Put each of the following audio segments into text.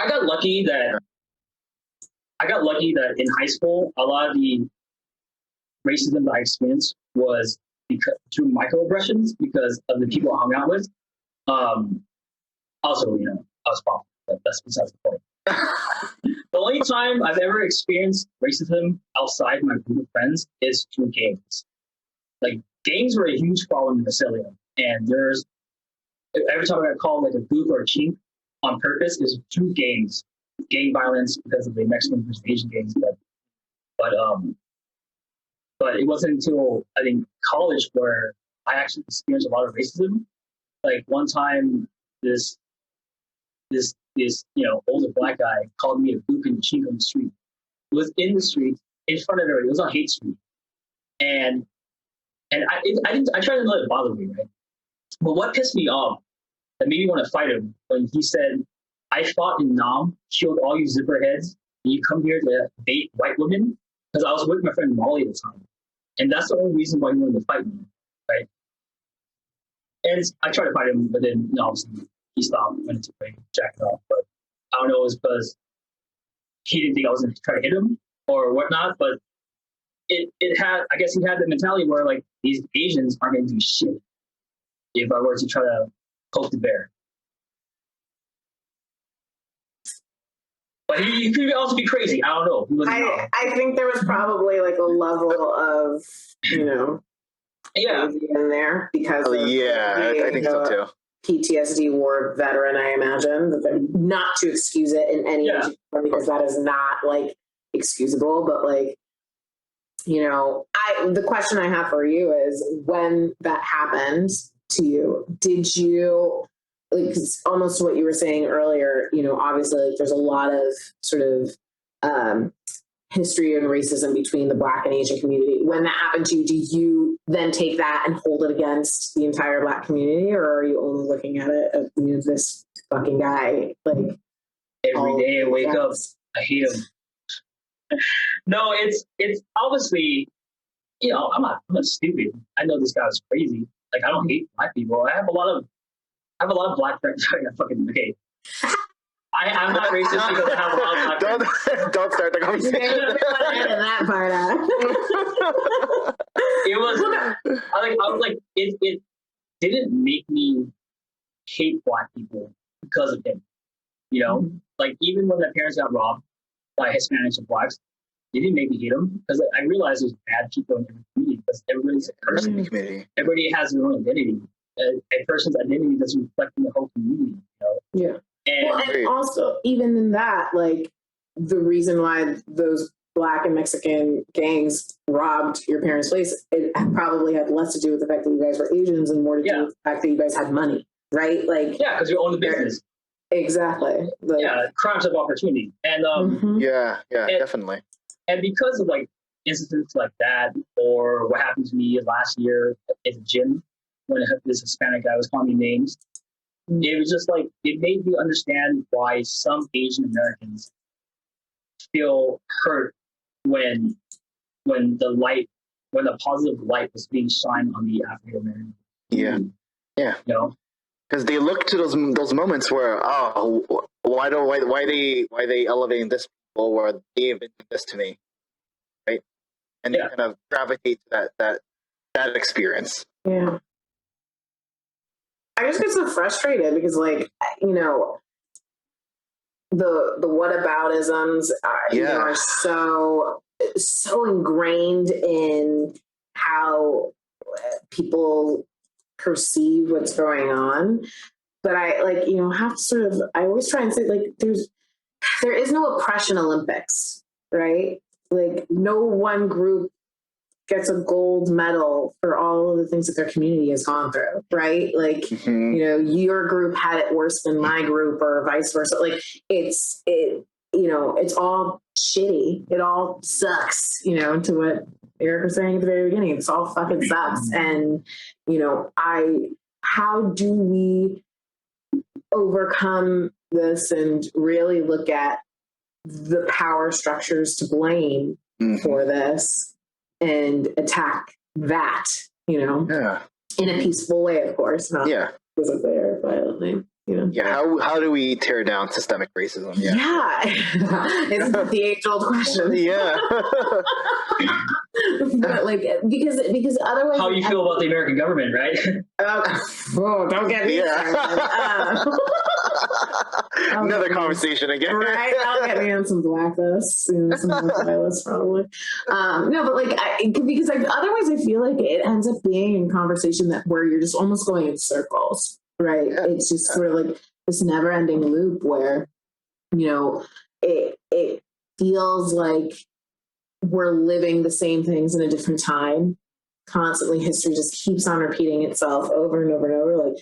I got lucky that in high school, a lot of the racism that I experienced was because through microaggressions because of the people I hung out with. Also, I was popular, but that's besides the point. The only time I've ever experienced racism outside my group of friends is through gangs. Like, gangs were a huge problem in Visalia, and every time I got called like a gook or a chink on purpose is through gangs, gang violence because of the Mexican versus Asian gangs. But it wasn't until I think college where I actually experienced a lot of racism. Like one time, this older black guy called me a gook and chink on the street. It was in the street, in front of everybody. It was on Hate Street, and I tried to let it bother me, right? But what pissed me off that made me want to fight him when he said, "I fought in Nam, killed all you zipper heads, and you come here to date white women," because I was with my friend Molly at the time, and that's the only reason why he wanted to fight me, right? And I tried to fight him, but then obviously he stopped, went into play, jacked it off. But I don't know, it was because he didn't think I was going to try to hit him or whatnot. But I guess he had the mentality where like these Asians aren't going to do shit if I were to try to poke the bear. But he could also be crazy. I don't know. I think there was probably like a level of, in there because of I think so too. PTSD war veteran, I imagine, that they're not to excuse it in any way because that is not like excusable, but like, the question I have for you is when that happened to you, did you, like, almost what you were saying earlier, obviously like there's a lot of sort of history and racism between the Black and Asian community. When that happened to you, do you then take that and hold it against the entire Black community, or are you only looking at it as this fucking guy? Like every day I wake up, I hate him. No, it's obviously, I'm not stupid. I know this guy's crazy. Like I don't hate Black people. I have a lot of Black friends. Okay. I'm not racist because I have a lot of Black friends. Don't start the conversation. Edit that part out. It was it didn't make me hate Black people because of him. Mm-hmm. Like even when my parents got robbed by Hispanics and Blacks, it didn't make me hate them because I realized there's bad people in every community because everybody's a person. Everybody has their own identity. A person's identity doesn't reflect in the whole community. Yeah. And also, even in that, like the reason why those Black and Mexican gangs robbed your parents' place, it probably had less to do with the fact that you guys were Asians and more to do with the fact that you guys had money, right? Like, because you own the business. Exactly. Like, crimes of opportunity, and definitely. And because of like incidents like that, or what happened to me last year at the gym when this Hispanic guy was calling me names. It was just like, it made me understand why some Asian Americans feel hurt when the positive light was being shined on the African American. Yeah. Because they look to those moments where, why they elevating this people where they've been doing this to me, right? And they kind of gravitate to that experience. Yeah. I just get so frustrated because, like, the whataboutisms are so ingrained in how people perceive what's going on. But I have to sort of, I always try and say, like, there is no oppression Olympics, right? Like, no one group gets a gold medal for all of the things that their community has gone through, right? Like, your group had it worse than my group or vice versa. Like it's all shitty. It all sucks, to what Eric was saying at the very beginning. It's all fucking sucks. And, how do we overcome this and really look at the power structures to blame for this and attack that, in a peaceful way, of course, not because of their violently. Yeah, how do we tear down systemic racism? It's the age-old question. Yeah. But like, because otherwise, how you feel about the American government, right? Don't get me started. Another conversation again. Right, I'll get me on some blacklists, some blacklists probably. No, but like, because otherwise I feel like it ends up being in conversation where you're just almost going in circles, right? Yeah. It's just sort of like this never-ending loop where, it feels like we're living the same things in a different time. Constantly, history just keeps on repeating itself over and over and over. Like,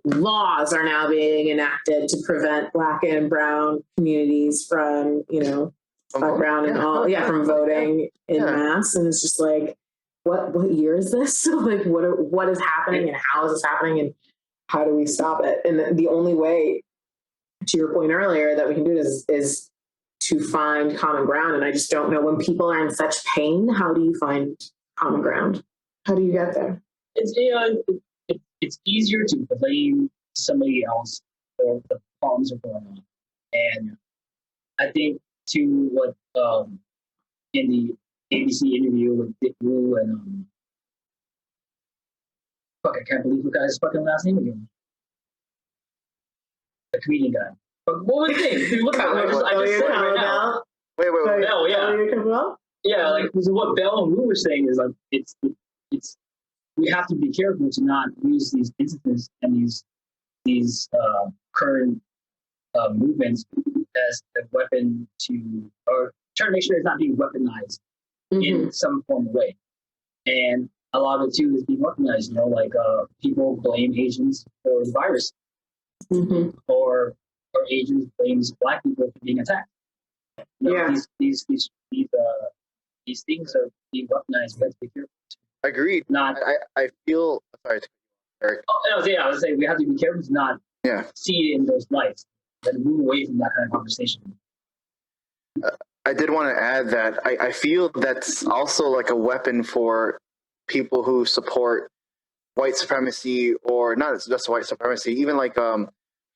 laws are now being enacted to prevent Black and Brown communities from, Black, Brown, and all, from voting in mass. And it's just like, what year is this? Like, what is happening, and how is this happening, and how do we stop it? And the only way, to your point earlier, that we can do it is to find common ground. And I just don't know, when people are in such pain, how do you find common ground? How do you get there? It's easier to blame somebody else for the problems that are going on. And I think to what in the ABC interview with Dick Wu and I can't believe the guy's fucking last name again. The comedian guy. But what was his name? What I just said it right now. Wait. Bell, yeah. Yeah, like so what Bell and Wu were saying is like it's we have to be careful to not use these instances and these current movements as a weapon or try to make sure it's not being weaponized in some form of way. And a lot of it too is being weaponized. Like people blame Asians for the virus, or Asians blames Black people for being attacked. These things are being weaponized. We have to be careful. Agreed. I feel sorry, Eric. I was saying we have to be careful to not see it in those lights and move away from that kind of conversation. I did want to add that I feel that's also like a weapon for people who support white supremacy, or not just white supremacy, even like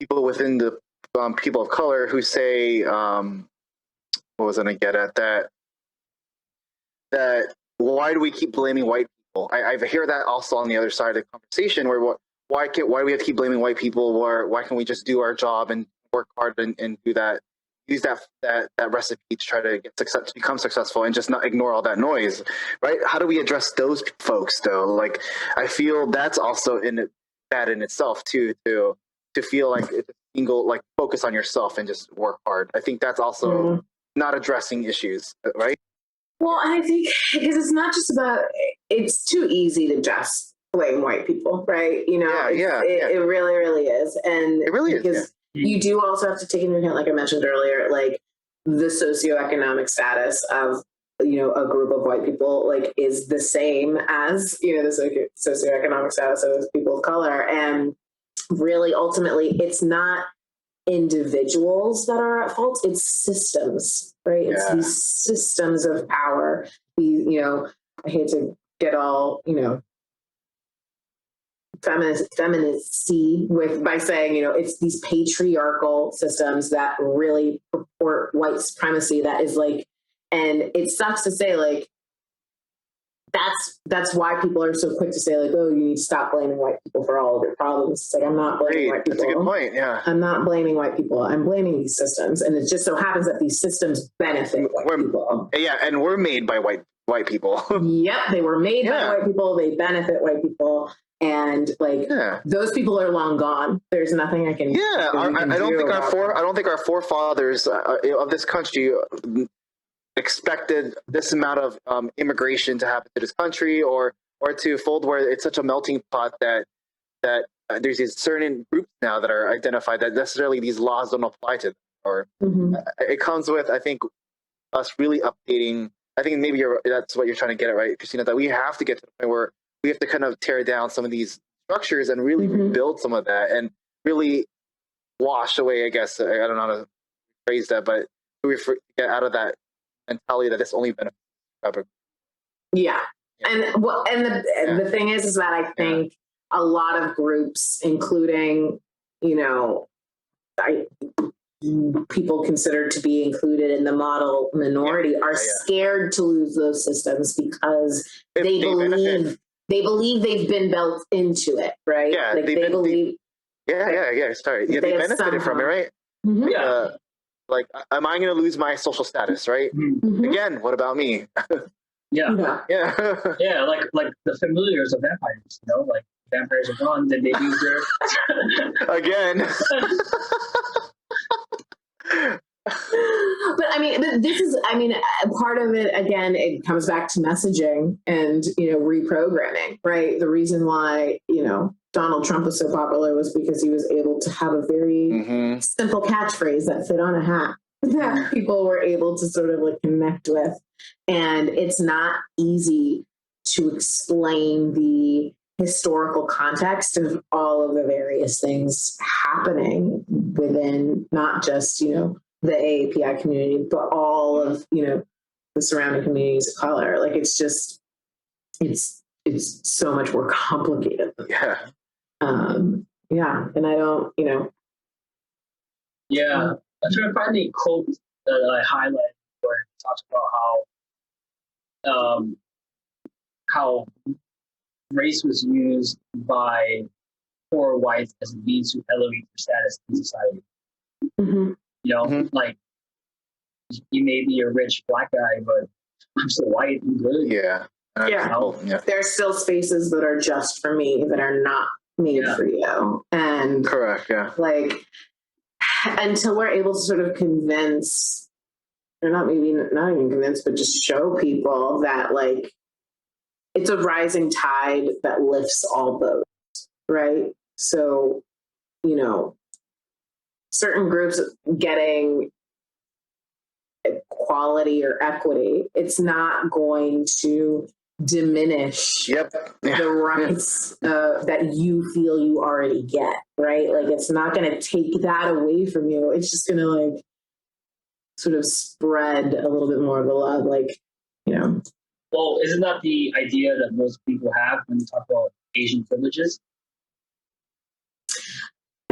people within the people of color who say, what was I going to get at that why do we keep blaming white people? I hear that also on the other side of the conversation, where why do we have to keep blaming white people? Why can't we just do our job and work hard and do that? Use that recipe to try to become successful and just not ignore all that noise, right? How do we address those folks though? Like, I feel that's also bad in itself too, to feel like it's a single, like, focus on yourself and just work hard. I think that's also not addressing issues, right? Well, and I think because it's not just about, it's too easy to just blame white people, right? It really, really is. And it really is. Because you do also have to take into account, like I mentioned earlier, like the socioeconomic status of, a group of white people, like, is the same as, the socioeconomic status of people of color. And really, ultimately, it's not individuals that are at fault, it's systems, right? It's these systems of power. I hate to get all, feminacy by saying, it's these patriarchal systems that really purport white supremacy. That is like, and it sucks to say, like, that's why people are so quick to say, like, oh, you need to stop blaming white people for all of your problems. It's like, I'm not blaming white people. That's a good point. Yeah. I'm not blaming white people. I'm blaming these systems. And it just so happens that these systems benefit white people. Yeah. And we're made by white people. Yep. They were made by white people. They benefit white people. And like, those people are long gone. There's nothing I can. Yeah. I don't think our forefathers of this country expected this amount of immigration to happen to this country, or to fold where it's such a melting pot that there's these certain groups now that are identified that necessarily these laws don't apply to them, or it comes with, I think, us really updating. I think maybe that's what you're trying to get at, right, Christina, that we have to get to the point where we have to kind of tear down some of these structures and really rebuild some of that and really wash away, I guess, I don't know how to phrase that, but we get out of that mentality that this only benefits. And the thing is that I think a lot of groups, including people considered to be included in the model minority are scared to lose those systems because they believe they've been built into it, right? Yeah, like they believe. Sorry. Yeah, they benefited from it, right? Mm-hmm. Like, am I going to lose my social status, right? Mm-hmm. Again, what about me? Yeah. Like the familiars of vampires, like vampires are gone, then they lose their again. But I mean, part of it, again, it comes back to messaging and, reprogramming, right? The reason why, Donald Trump was so popular was because he was able to have a very simple catchphrase that fit on a hat that people were able to sort of like connect with. And it's not easy to explain the historical context of all of the various things happening within not just, the AAPI community, but all of, the surrounding communities of color. Like, it's just, it's so much more complicated. And I don't, Yeah. I'm trying to find a quote that I highlighted where it talks about how race was used by poor whites as a means to elevate their status in society. Like, you may be a rich black guy, but I'm still white and good. There's still spaces that are just for me that are not made for you. And correct. Like, until we're able to sort of convince, or not even convince, but just show people that, like, it's a rising tide that lifts all boats, right? So, certain groups getting equality or equity, it's not going to diminish the rights that you feel you already get, right? Like, it's not going to take that away from you. It's just going to, like, sort of spread a little bit more of the love, like, Well, isn't that the idea that most people have when you talk about Asian privileges?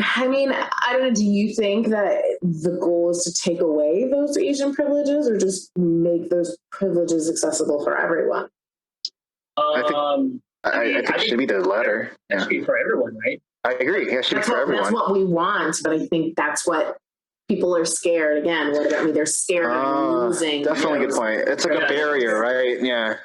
I mean, I don't know. Do you think that the goal is to take away those Asian privileges or just make those privileges accessible for everyone? I think it should be the latter. It should be for everyone, right? I agree. Yeah, it should be for everyone. That's what we want, but I think that's what people are scared. Again, what about me? They're scared of losing. Definitely a good point. It's like a barrier, right? Yeah.